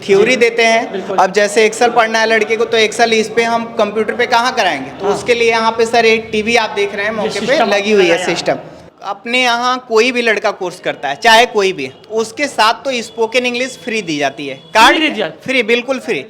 Theory देते हैं। अब जैसे एक्सेल पढ़ना है लड़के को तो एक्सेल इस पे हम कंप्यूटर पे कहाँ कराएंगे, तो उसके लिए यहाँ पे सर एक टीवी आप देख रहे हैं मौके पे लगी हुई है सिस्टम। अपने यहाँ कोई भी लड़का कोर्स करता है चाहे कोई भी, उसके साथ तो स्पोकन इंग्लिश फ्री दी जाती है, कार्ड फ्री, बिल्कुल फ्री।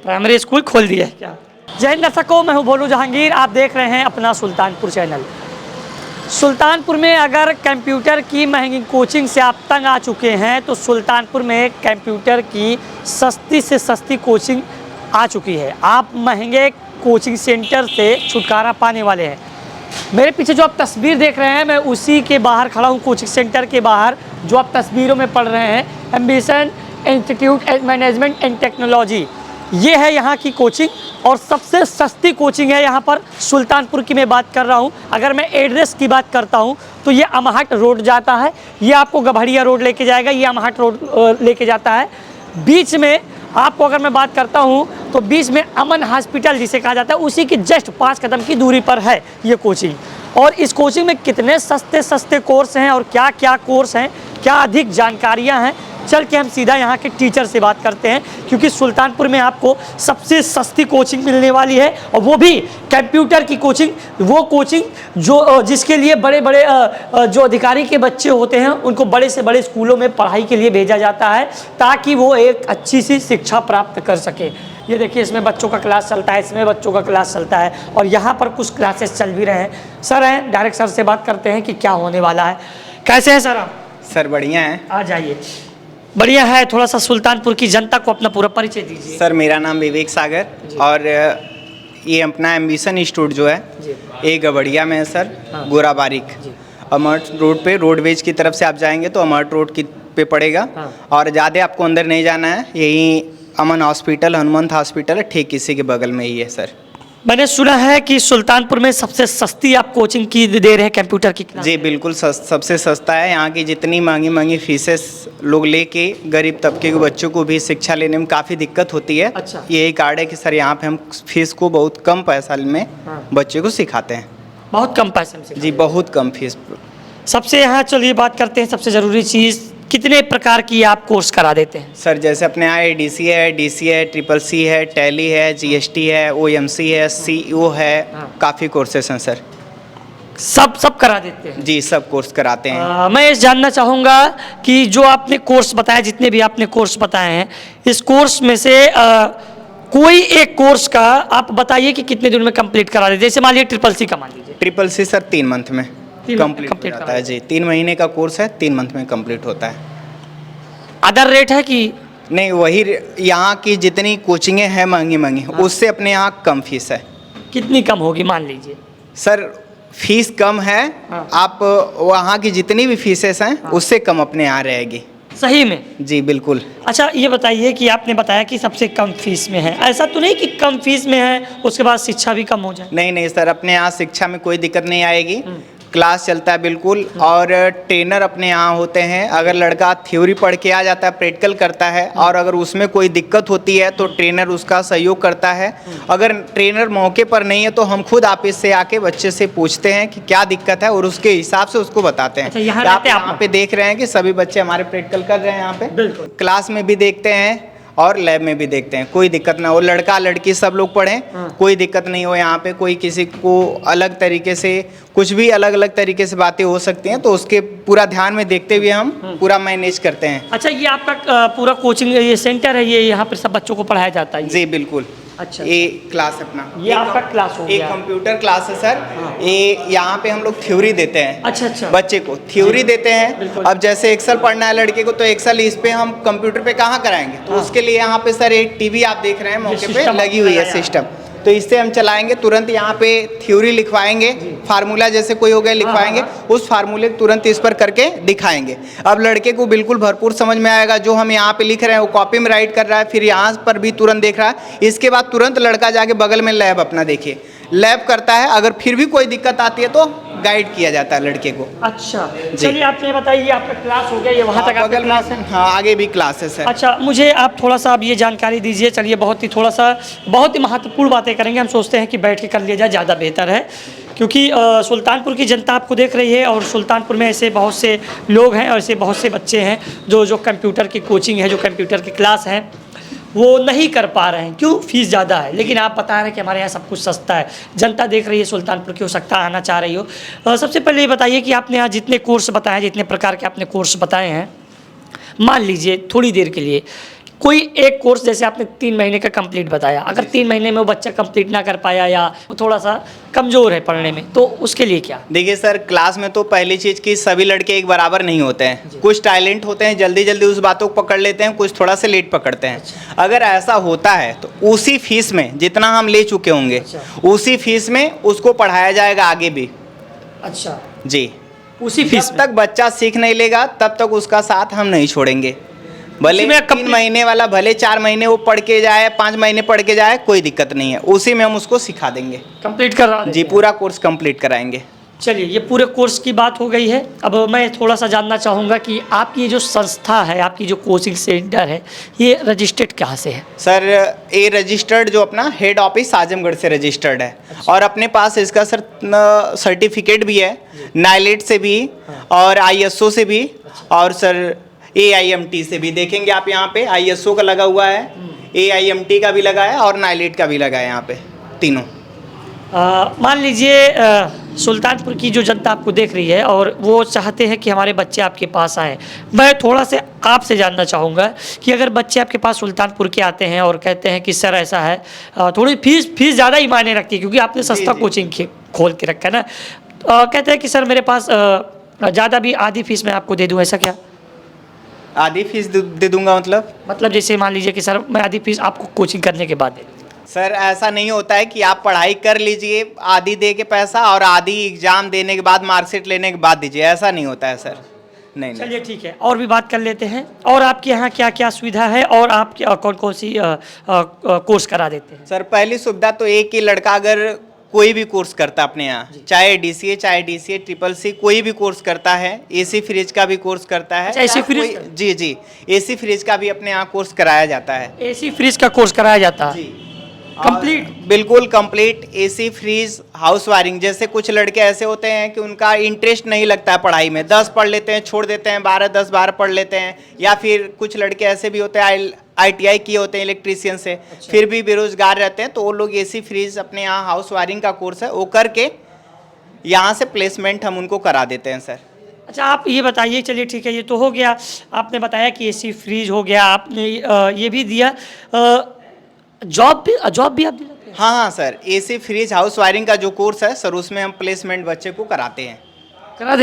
प्राइमरी स्कूल खोल दिया है क्या? जय हिंद दर्शकों, मैं हूँ भोलू जहांगीर, आप देख रहे हैं अपना सुल्तानपुर चैनल। सुल्तानपुर में अगर कंप्यूटर की महंगी कोचिंग से आप तंग आ चुके हैं तो सुल्तानपुर में कंप्यूटर की सस्ती से सस्ती कोचिंग आ चुकी है। आप महंगे कोचिंग सेंटर से छुटकारा पाने वाले हैं। मेरे पीछे जो आप तस्वीर देख रहे हैं, मैं उसी के बाहर खड़ा हूँ, कोचिंग सेंटर के बाहर जो आप तस्वीरों में पढ़ रहे हैं, ambition institute management and technology, ये है यहाँ की कोचिंग और सबसे सस्ती कोचिंग है यहाँ पर। सुल्तानपुर की मैं बात कर रहा हूँ। अगर मैं एड्रेस की बात करता हूँ तो ये अमहट रोड जाता है, ये आपको गभड़िया रोड लेके जाएगा, ये अमहट रोड लेके जाता है। बीच में आपको अगर मैं बात करता हूँ तो बीच में अमन हॉस्पिटल जिसे कहा जाता है, उसी की जस्ट 5 कदम की दूरी पर है ये कोचिंग। और इस कोचिंग में कितने सस्ते सस्ते कोर्स हैं और क्या क्या कोर्स हैं, क्या अधिक जानकारियाँ हैं, चल के हम सीधा यहाँ के टीचर से बात करते हैं, क्योंकि सुल्तानपुर में आपको सबसे सस्ती कोचिंग मिलने वाली है और वो भी कंप्यूटर की कोचिंग। वो कोचिंग जो जिसके लिए बड़े बड़े जो अधिकारी के बच्चे होते हैं उनको बड़े से बड़े स्कूलों में पढ़ाई के लिए भेजा जाता है ताकि वो एक अच्छी सी शिक्षा प्राप्त कर सके। ये देखिए, इसमें बच्चों का क्लास चलता है, इसमें बच्चों का क्लास चलता है और यहाँ पर कुछ क्लासेस चल भी रहे हैं। सर हैं, डायरेक्ट सर से बात करते हैं कि क्या होने वाला है। कैसे हैं सर आप? सर बढ़िया है। आ जाइए। बढ़िया है। थोड़ा सा सुल्तानपुर की जनता को अपना पूरा परिचय दीजिए। सर मेरा नाम विवेक सागर और ये अपना एम्बिशन इंस्टीट्यूट जो है ये गबड़िया में है सर। हाँ। गोरा बारीक अमर्ट रोड पे, रोडवेज की तरफ से आप जाएंगे तो अमर्ट रोड की पे पड़ेगा। हाँ। और ज़्यादा आपको अंदर नहीं जाना है, यही अमन हॉस्पिटल, हनुमंत हॉस्पिटल है, ठीक इसी के बगल में ही है सर। मैंने सुना है कि सुल्तानपुर में सबसे सस्ती आप कोचिंग की दे रहे हैं कंप्यूटर की क्लास। जी बिल्कुल, सबसे सस्ता है। यहाँ की जितनी महंगी महंगी फीसेस लोग लेके गरीब तबके के बच्चों को भी शिक्षा लेने में काफ़ी दिक्कत होती है। अच्छा। यही कार्ड है कि सर यहाँ पे हम फीस को बहुत कम पैसा में बच्चे को सिखाते हैं। बहुत कम पैसे में? जी बहुत कम फीस। सबसे यहाँ चलिए बात करते हैं सबसे ज़रूरी चीज़, कितने प्रकार की आप कोर्स करा देते हैं? सर जैसे अपने यहाँ ADC है, DC है, CCC है, टैली है, GST है, OMC है, CO है, काफ़ी कोर्सेस हैं सर। सब करा देते हैं? जी सब कोर्स कराते हैं। मैं ये जानना चाहूँगा कि जो आपने कोर्स बताया, जितने भी आपने कोर्स बताए हैं, इस कोर्स में से कोई एक कोर्स का आप बताइए कि कितने दिन में कंप्लीट करा देते हैं। जैसे मान लीजिए CCC का मान लीजिए। CCC सर 3 मंथ में कंप्लीट होता है जी। 3 महीने का कोर्स है, 3 मंथ में कंप्लीट होता है। अदर रेट है कि नहीं? वही यहाँ की जितनी कोचिंगें हैं महंगी महंगी, उससे अपने यहाँ कम फीस है। कितनी कम होगी मान लीजिए? सर फीस कम है। आप वहाँ की जितनी भी फीसेस हैं उससे कम अपने यहाँ रहेगी। सही में? जी बिल्कुल। अच्छा ये बताइए कि आपने बताया कि सबसे कम फीस में है, ऐसा तो नहीं कि कम फीस में है उसके बाद शिक्षा भी कम हो जाए? नहीं सर, अपने यहाँ शिक्षा में कोई दिक्कत नहीं आएगी। क्लास चलता है बिल्कुल, और ट्रेनर अपने यहाँ होते हैं। अगर लड़का थ्योरी पढ़ के आ जाता है, प्रैक्टिकल करता है और अगर उसमें कोई दिक्कत होती है तो ट्रेनर उसका सहयोग करता है। अगर ट्रेनर मौके पर नहीं है तो हम खुद ऑफिस से आके बच्चे से पूछते हैं कि क्या दिक्कत है और उसके हिसाब से उसको बताते हैं। अच्छा, आप यहाँ पे देख रहे हैं कि सभी बच्चे हमारे प्रैक्टिकल कर रहे हैं यहाँ पे। क्लास में भी देखते हैं और लैब में भी देखते हैं, कोई दिक्कत ना हो। लड़का लड़की सब लोग पढ़ें, कोई दिक्कत नहीं हो। यहाँ पे कोई किसी को अलग तरीके से कुछ भी अलग अलग तरीके से बातें हो सकती हैं तो उसके पूरा ध्यान में देखते हुए हम पूरा मैनेज करते हैं। अच्छा, ये आपका पूरा कोचिंग ये सेंटर है, ये यहाँ पर सब बच्चों को पढ़ाया जाता है? जी बिल्कुल। अच्छा, ये क्लास अपना, ये आपका क्लास हो गया? एक कंप्यूटर क्लास है सर। ये यहाँ पे हम लोग थ्योरी देते हैं। अच्छा। बच्चे को थ्योरी देते हैं। अब जैसे एक्सेल पढ़ना है लड़के को तो एक्सेल इस पे हम कंप्यूटर पे कहाँ कराएंगे, तो उसके लिए यहाँ पे सर एक टीवी आप देख रहे हैं मौके पे लगी हुई है सिस्टम, तो इससे हम चलाएंगे। तुरंत यहाँ पे थ्योरी लिखवाएंगे, फार्मूला जैसे कोई हो गया लिखवाएंगे, उस फार्मूले को तुरंत इस पर करके दिखाएंगे। अब लड़के को बिल्कुल भरपूर समझ में आएगा। जो हम यहाँ पे लिख रहे हैं वो कॉपी में राइट कर रहा है, फिर यहाँ पर भी तुरंत देख रहा है। इसके बाद तुरंत लड़का जाके बगल में लैब अपना देखिए, लैब करता है। अगर फिर भी कोई दिक्कत आती है तो गाइड किया जाता है लड़के को। अच्छा, चलिए आप ये बताइए, आपका क्लास हो गया, ये वहाँ तक आपका क्लास है? हाँ, आगे भी क्लास है सर। अच्छा, मुझे आप थोड़ा सा अब ये जानकारी दीजिए। चलिए, बहुत ही महत्वपूर्ण बातें करेंगे। हम सोचते हैं कि बैठ के कर लिया जाए, ज़्यादा बेहतर है, क्योंकि सुल्तानपुर की जनता आपको देख रही है और सुल्तानपुर में ऐसे बहुत से लोग हैं और ऐसे बहुत से बच्चे हैं जो कंप्यूटर की कोचिंग है, जो कंप्यूटर की क्लास है। वो नहीं कर पा रहे हैं, क्यों? फीस ज़्यादा है। लेकिन आप बता रहे हैं कि हमारे यहाँ सब कुछ सस्ता है। जनता देख रही है सुल्तानपुर की, हो सकता है आना चाह रही हो। सबसे पहले ये बताइए कि आपने यहाँ जितने कोर्स बताए, जितने प्रकार के आपने कोर्स बताए हैं, मान लीजिए थोड़ी देर के लिए कोई एक कोर्स, जैसे आपने 3 महीने का कंप्लीट बताया, अगर 3 महीने में वो बच्चा कंप्लीट ना कर पाया या थोड़ा सा कमज़ोर है पढ़ने में, तो उसके लिए क्या? देखिए सर, क्लास में तो पहली चीज़ कि सभी लड़के एक बराबर नहीं होते हैं। कुछ टैलेंट होते हैं, जल्दी जल्दी उस बातों को पकड़ लेते हैं, कुछ थोड़ा सा लेट पकड़ते हैं। अगर ऐसा होता है तो उसी फीस में जितना हम ले चुके होंगे, उसी फीस में उसको पढ़ाया जाएगा आगे भी। अच्छा जी, उसी फीस जब तक बच्चा सीख नहीं लेगा तब तक उसका साथ हम नहीं छोड़ेंगे। भले 3 महीने वाला, भले 4 महीने वो पढ़ के जाए, 5 महीने पढ़ के जाए, कोई दिक्कत नहीं है, उसी में हम उसको सिखा देंगे। कंप्लीट करा जी, पूरा कोर्स कंप्लीट कराएंगे। चलिए, ये पूरे कोर्स की बात हो गई है। अब मैं थोड़ा सा जानना चाहूँगा कि आपकी ये जो संस्था है, आपकी जो कोचिंग सेंटर है, ये रजिस्टर्ड कहाँ से है? सर, ये रजिस्टर्ड जो अपना हेड ऑफिस आजमगढ़ से रजिस्टर्ड है। और अपने पास इसका सर सर्टिफिकेट भी है, नाइलेट से भी और ISO से भी, और सर AIMT से भी। देखेंगे आप यहाँ पे ISO का लगा हुआ है, AIMT का भी लगा है और नाइलेट का भी लगा है यहाँ पे, तीनों। मान लीजिए सुल्तानपुर की जो जनता आपको देख रही है और वो चाहते हैं कि हमारे बच्चे आपके पास आएँ। मैं थोड़ा से आपसे जानना चाहूँगा कि अगर बच्चे आपके पास सुल्तानपुर के आते हैं और कहते हैं कि सर ऐसा है, थोड़ी फीस ज़्यादा ही मायने रखती है, क्योंकि आपने सस्ता कोचिंग खोल के रखा है ना। कहते हैं कि सर मेरे पास ज़्यादा भी आधी फीस मैं आपको दे दूँ, ऐसा क्या? आधी फीस दे दूंगा मतलब जैसे मान लीजिए कि सर मैं आधी फीस आपको कोचिंग करने के बाद दे दूँ। सर, ऐसा नहीं होता है कि आप पढ़ाई कर लीजिए आधी दे के पैसा और आधी एग्जाम देने के बाद, मार्कशीट लेने के बाद दीजिए, ऐसा नहीं होता है सर। नहीं। चलिए ठीक है, और भी बात कर लेते हैं। और आपके यहाँ क्या क्या सुविधा है और आप कौन कौन सी कोर्स करा देते हैं? सर, पहली सुविधा तो एक ही लड़का अगर कोई भी कोर्स करता है अपने यहाँ, चाहे DCA, चाहे DCA CCC, कोई भी कोर्स करता है, AC फ्रिज का भी कोर्स करता है। AC fridge? जी, AC फ्रिज का भी अपने यहाँ कोर्स कराया जाता है। AC फ्रिज का कोर्स कराया जाता है? कंप्लीट? बिल्कुल complete. AC fridge, house wiring. जैसे कुछ लड़के ऐसे होते हैं कि उनका इंटरेस्ट नहीं लगता है पढ़ाई में, 10 पढ़ लेते हैं, छोड़ देते हैं, 12 पढ़ लेते हैं। या फिर कुछ लड़के ऐसे भी होते हैं, ITI किए होते हैं इलेक्ट्रीशियन से, फिर भी बेरोजगार रहते हैं, तो वो लोग AC फ्रीज अपने यहाँ हाउस वायरिंग का कोर्स है वो करके यहाँ से प्लेसमेंट हम उनको करा देते हैं सर। अच्छा, आप ये बताइए, चलिए ठीक है, ये तो हो गया, आपने बताया कि AC फ्रीज हो गया, आपने ये भी दिया, जॉब भी आप दिलाते हैं? हाँ sir, AC fridge house wiring का जो कोर्स है सर, उसमें हम प्लेसमेंट बच्चे को कराते हैं, करा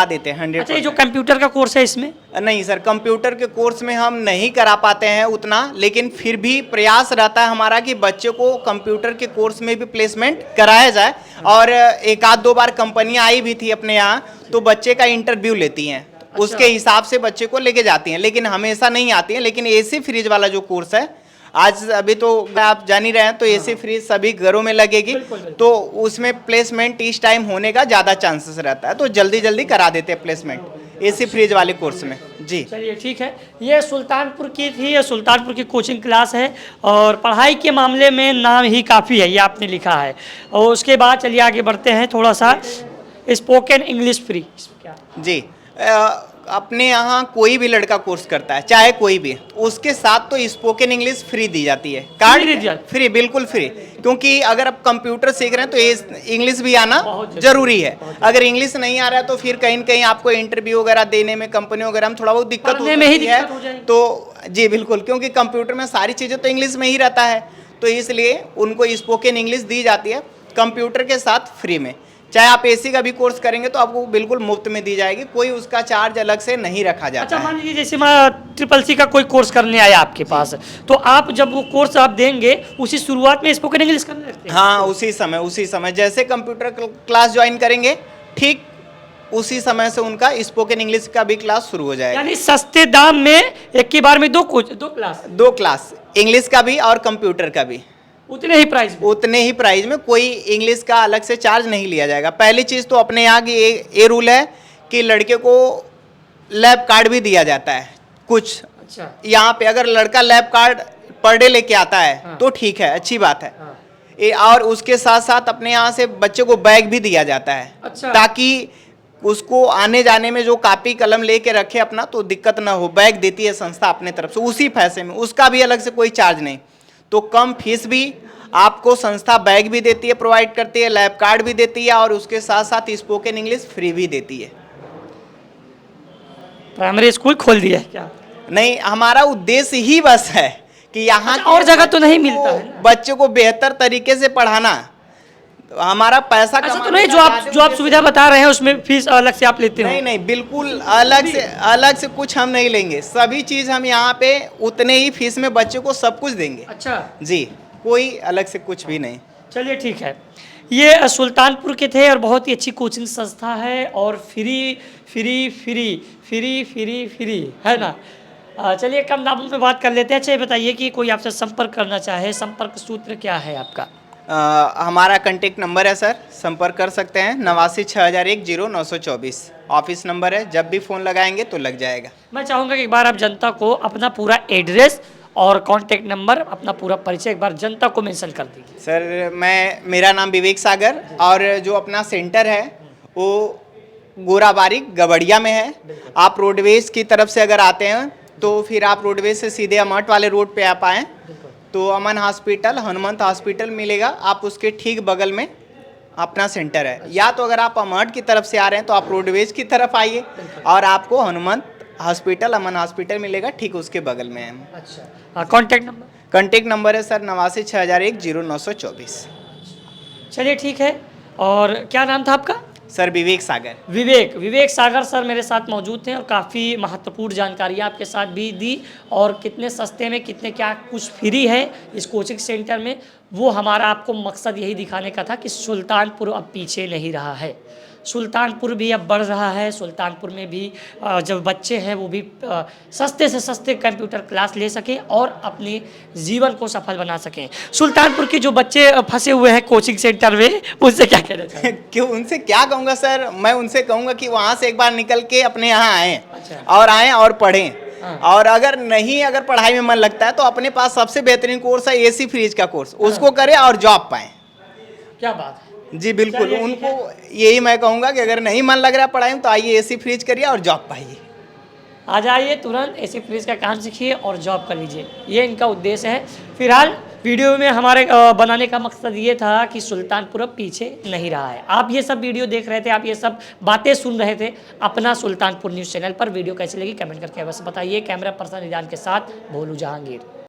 देते हैं 100%। अच्छा, ये जो कंप्यूटर का कोर्स है इसमें? नहीं सर, कंप्यूटर के कोर्स में हम नहीं करा पाते हैं उतना, लेकिन फिर भी प्रयास रहता है हमारा कि बच्चे को कंप्यूटर के कोर्स में भी प्लेसमेंट कराया जाए। और 1-2 बार कंपनियां आई भी थी अपने यहाँ, तो बच्चे का इंटरव्यू लेती हैं, उसके हिसाब से बच्चे को लेके जाती हैं, लेकिन हमेशा नहीं आती हैं। लेकिन AC फ्रिज वाला जो कोर्स है, आज अभी तो आप जान ही रहे हैं, तो AC फ्रिज सभी घरों में लगेगी, तो उसमें प्लेसमेंट इस टाइम होने का ज़्यादा चांसेस रहता है, तो जल्दी जल्दी करा देते हैं प्लेसमेंट AC फ्रिज वाले कोर्स में। जी चलिए ठीक है, ये सुल्तानपुर की थी, ये सुल्तानपुर की कोचिंग क्लास है और पढ़ाई के मामले में नाम ही काफ़ी है, ये आपने लिखा है। और उसके बाद चलिए आगे बढ़ते हैं थोड़ा सा, स्पोकन इंग्लिश फ्री। जी, अपने यहाँ कोई भी लड़का कोर्स करता है, चाहे कोई भी, उसके साथ तो स्पोकन इंग्लिश फ्री दी जाती है। कार्ड फ्री, बिल्कुल फ्री, क्योंकि अगर आप कंप्यूटर सीख रहे हैं तो इंग्लिश भी आना जरूरी है। अगर इंग्लिश नहीं आ रहा है तो फिर कहीं न कहीं आपको इंटरव्यू वगैरह देने में, कंपनी वगैरह में थोड़ा बहुत दिक्कत हो सकती है। तो जी बिल्कुल, क्योंकि कंप्यूटर में सारी चीज़ें तो इंग्लिश में ही रहता है, तो इसलिए उनको स्पोकन इंग्लिश दी जाती है कंप्यूटर के साथ फ्री में। चाहे आप AC का भी कोर्स करेंगे तो आपको बिल्कुल मुफ्त में दी जाएगी, कोई उसका चार्ज अलग से नहीं रखा जाता। अच्छा, मान लीजिए जैसे मैं CCC का कोई कोर्स करने आया आपके पास, तो आप जब वो कोर्स आप देंगे उसी शुरुआत में स्पोकन इंग्लिश करने लगते हैं? हाँ, उसी समय जैसे कंप्यूटर क्लास ज्वाइन करेंगे, ठीक उसी समय से उनका स्पोकन इंग्लिश का भी क्लास शुरू हो जाएगा। यानी सस्ते दाम में एक के बार में दो क्लास, इंग्लिश का भी और कंप्यूटर का भी, उतने ही प्राइस में कोई इंग्लिश का अलग से चार्ज नहीं लिया जाएगा। पहली चीज़ तो अपने यहाँ की ये रूल है कि लड़के को लैब कार्ड भी दिया जाता है कुछ। अच्छा, यहाँ पे अगर लड़का लैब कार्ड पर डे लेके आता है, हाँ, तो ठीक है, अच्छी बात है। हाँ। और उसके साथ साथ अपने यहाँ से बच्चे को बैग भी दिया जाता है। अच्छा। ताकि उसको आने जाने में जो कापी कलम लेके रखे अपना, तो दिक्कत ना हो। बैग देती है संस्था अपने तरफ से उसी पैसे में, उसका भी अलग से कोई चार्ज नहीं। तो कम फीस भी आपको संस्था बैग भी देती है, प्रोवाइड करती है, लैब कार्ड भी देती है, और उसके साथ साथ स्पोकन इंग्लिश फ्री भी देती है। प्राइमरी स्कूल खोल दिया है क्या? नहीं, हमारा उद्देश्य ही बस है कि यहाँ अच्छा, और जगह तो नहीं मिलता है ना? बच्चों को बेहतर तरीके से पढ़ाना। हमारा पैसा अच्छा, तो कमाने नहीं, का जो आप सुविधा बता रहे हैं उसमें फीस अलग से आप लेते हो? नहीं, बिल्कुल अलग से कुछ हम नहीं लेंगे। सभी चीज हम यहाँ पे उतने ही फीस में बच्चों को सब कुछ देंगे। अच्छा जी, कोई अलग से कुछ भी नहीं। चलिए ठीक है। ये सुल्तानपुर के थे और बहुत ही अच्छी कोचिंग संस्था है और free free free free free free है ना। चलिए कम दामों में बात कर लेते हैं। अच्छा ये बताइए कि कोई आपसे संपर्क करना चाहे, संपर्क सूत्र क्या है आपका? हमारा कांटेक्ट नंबर है सर, संपर्क कर सकते हैं 8960100924। ऑफिस नंबर है, जब भी फ़ोन लगाएंगे तो लग जाएगा। मैं चाहूँगा कि एक बार आप जनता को अपना पूरा एड्रेस और कांटेक्ट नंबर, अपना पूरा परिचय एक बार जनता को मेंशन कर दीजिए। सर मेरा नाम विवेक सागर, और जो अपना सेंटर है वो गोराबारी गबड़िया में है। आप रोडवेज की तरफ से अगर आते हैं तो फिर आप रोडवेज से सीधे अमठ वाले रोड पे आप आएँ तो अमन हॉस्पिटल, हनुमंत हॉस्पिटल मिलेगा, आप उसके ठीक बगल में अपना सेंटर है। या तो अगर आप अमठ की तरफ से आ रहे हैं तो आप रोडवेज की तरफ आइए और आपको हनुमंत हॉस्पिटल, अमन हॉस्पिटल मिलेगा, ठीक उसके बगल में है। अच्छा, कांटेक्ट नंबर? कांटेक्ट नंबर है सर 8960100924। चलिए ठीक है। और क्या नाम था आपका? सर विवेक सागर। विवेक सागर सर मेरे साथ मौजूद थे और काफ़ी महत्वपूर्ण जानकारियाँ आपके साथ भी दी, और कितने सस्ते में कितने क्या कुछ फ्री है इस कोचिंग सेंटर में, वो हमारा आपको मकसद यही दिखाने का था कि सुल्तानपुर अब पीछे नहीं रहा है। सुल्तानपुर भी अब बढ़ रहा है। सुल्तानपुर में भी जब बच्चे हैं वो भी सस्ते से सस्ते कंप्यूटर क्लास ले सकें और अपने जीवन को सफल बना सकें। सुल्तानपुर के जो बच्चे फंसे हुए हैं कोचिंग सेंटर में, उनसे क्या कहना चाहिए? क्यों, उनसे क्या कहूँगा सर, मैं उनसे कहूँगा कि वहाँ से एक बार निकल के अपने यहाँ आएँ। अच्छा। और आएँ और पढ़ें। और अगर पढ़ाई में मन लगता है तो अपने पास सबसे बेहतरीन कोर्स है एसी फ्रिज का कोर्स, उसको करें और जॉब पाएँ। क्या बात है। जी बिल्कुल, उनको यही मैं कहूँगा कि अगर नहीं मन लग रहा पढ़ाई में तो आइए एसी फ्रिज करिए और जॉब पाइए। आ जाइए, तुरंत एसी फ्रिज का काम सीखिए और जॉब कर लीजिए, ये इनका उद्देश्य है। फिलहाल वीडियो में हमारे बनाने का मकसद ये था कि सुल्तानपुर अब पीछे नहीं रहा है। आप ये सब वीडियो देख रहे थे, आप ये सब बातें सुन रहे थे अपना सुल्तानपुर न्यूज़ चैनल पर। वीडियो कैसी लगी कमेंट करके बस बताइए। कैमरा पर्सन ईजान के साथ भोलू जहांगीर।